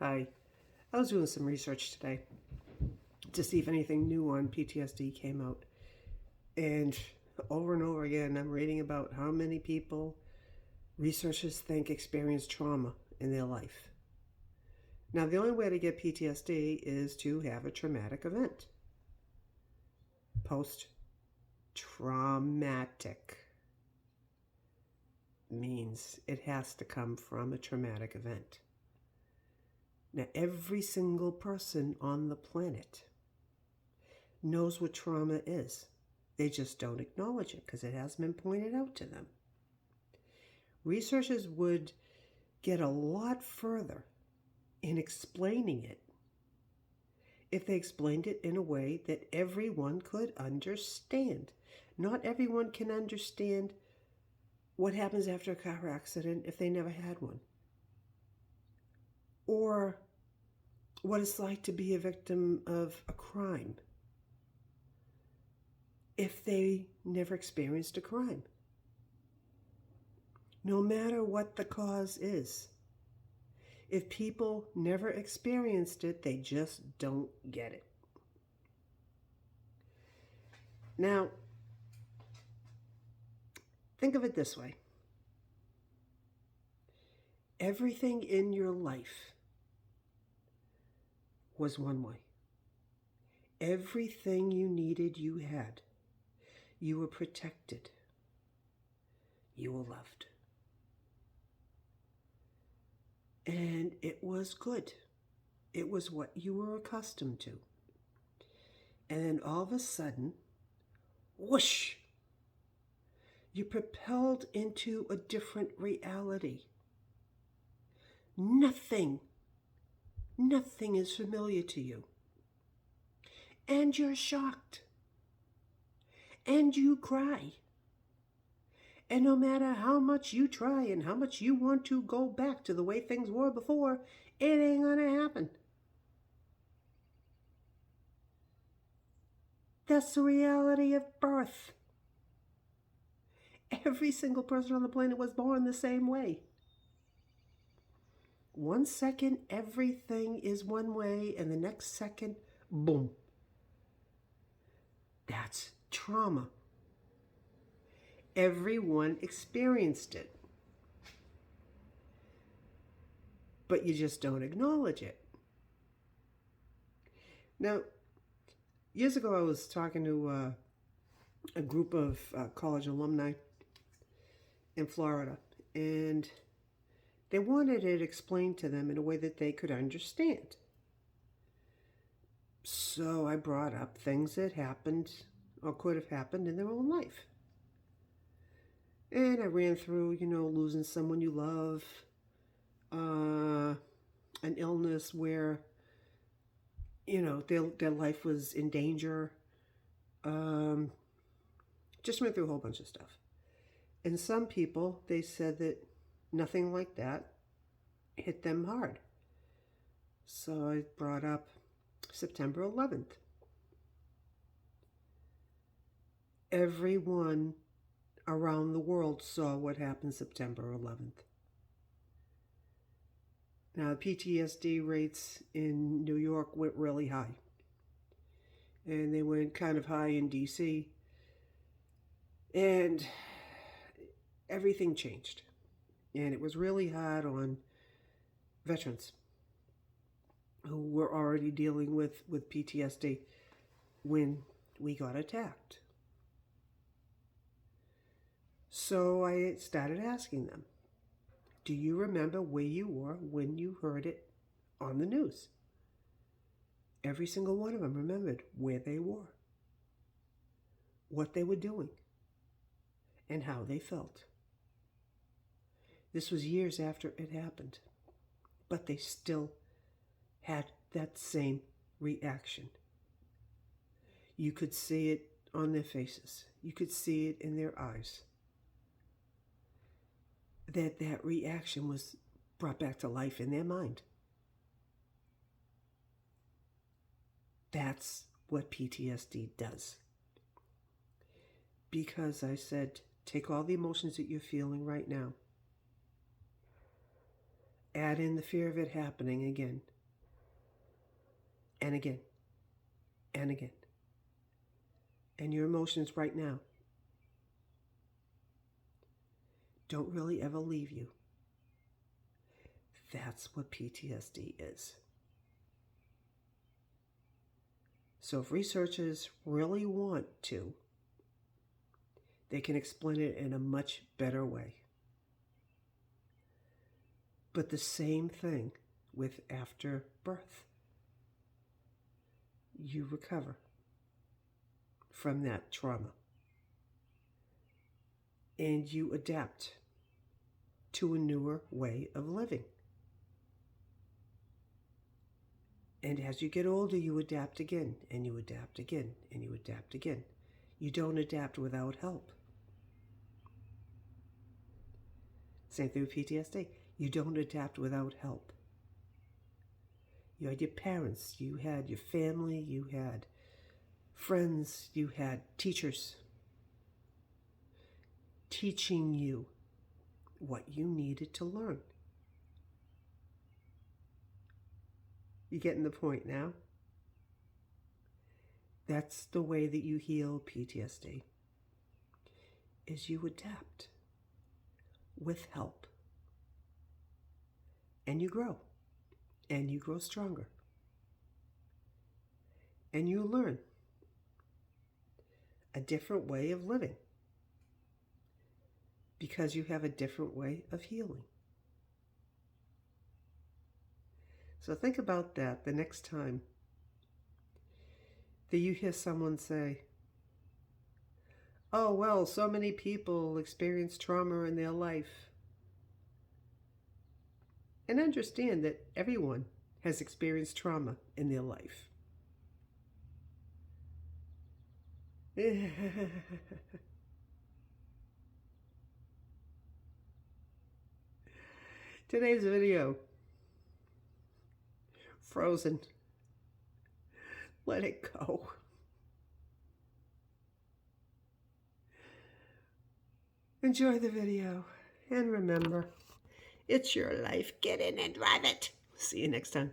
Hi. I was doing some research today to see if anything new on PTSD came out. And over and over again, I'm reading about how many people researchers think experience trauma in their life. Now, the only way to get PTSD is to have a traumatic event. Post-traumatic means it has to come from a traumatic event. Now, every single person on the planet knows what trauma is. They just don't acknowledge it because it hasn't been pointed out to them. Researchers would get a lot further in explaining it if they explained it in a way that everyone could understand. Not everyone can understand what happens after a car accident if they never had one, or what it's like to be a victim of a crime if they never experienced a crime. No matter what the cause is, if people never experienced it, they just don't get it. Now, think of it this way. Everything in your life was one way. Everything you needed, you had. You were protected. You were loved. And it was good. It was what you were accustomed to. And then all of a sudden, whoosh, you're propelled into a different reality. Nothing is familiar to you. And you're shocked. And you cry. And no matter how much you try and how much you want to go back to the way things were before, it ain't gonna happen. That's the reality of birth. Every single person on the planet was born the same way. 1 second, everything is one way, and the next second, boom. That's trauma. Everyone experienced it. But you just don't acknowledge it. Now, years ago I was talking to a group of college alumni in Florida, and they wanted it explained to them in a way that they could understand. So I brought up things that happened or could have happened in their own life. And I ran through, losing someone you love, an illness where, their life was in danger. Just went through a whole bunch of stuff. And some people, they said that nothing like that hit them hard. So I brought up September 11th. Everyone around the world saw what happened September 11th. Now, PTSD rates in New York went really high. And they went kind of high in DC. And everything changed. And it was really hard on veterans who were already dealing with PTSD when we got attacked. So I started asking them, do you remember where you were when you heard it on the news? Every single one of them remembered where they were, what they were doing, and how they felt. This was years after it happened, but they still had that same reaction. You could see it on their faces. You could see it in their eyes. That reaction was brought back to life in their mind. That's what PTSD does. Because I said, take all the emotions that you're feeling right now. Add in the fear of it happening again and again and again. And your emotions right now don't really ever leave you. That's what PTSD is. So if researchers really want to, they can explain it in a much better way. But the same thing with after birth. You recover from that trauma. And you adapt to a newer way of living. And as you get older, you adapt again, and you adapt again, and you adapt again. You don't adapt without help. Same thing with PTSD. You don't adapt without help. You had your parents, you had your family, you had friends, you had teachers teaching you what you needed to learn. You getting the point now? That's the way that you heal PTSD, is you adapt with help. And you grow. And you grow stronger. And you learn a different way of living because you have a different way of healing. So think about that the next time that you hear someone say, oh, well, so many people experience trauma in their life. And understand that everyone has experienced trauma in their life. Today's video, Frozen. Let it go. Enjoy the video, and remember, it's your life. Get in and drive it. See you next time.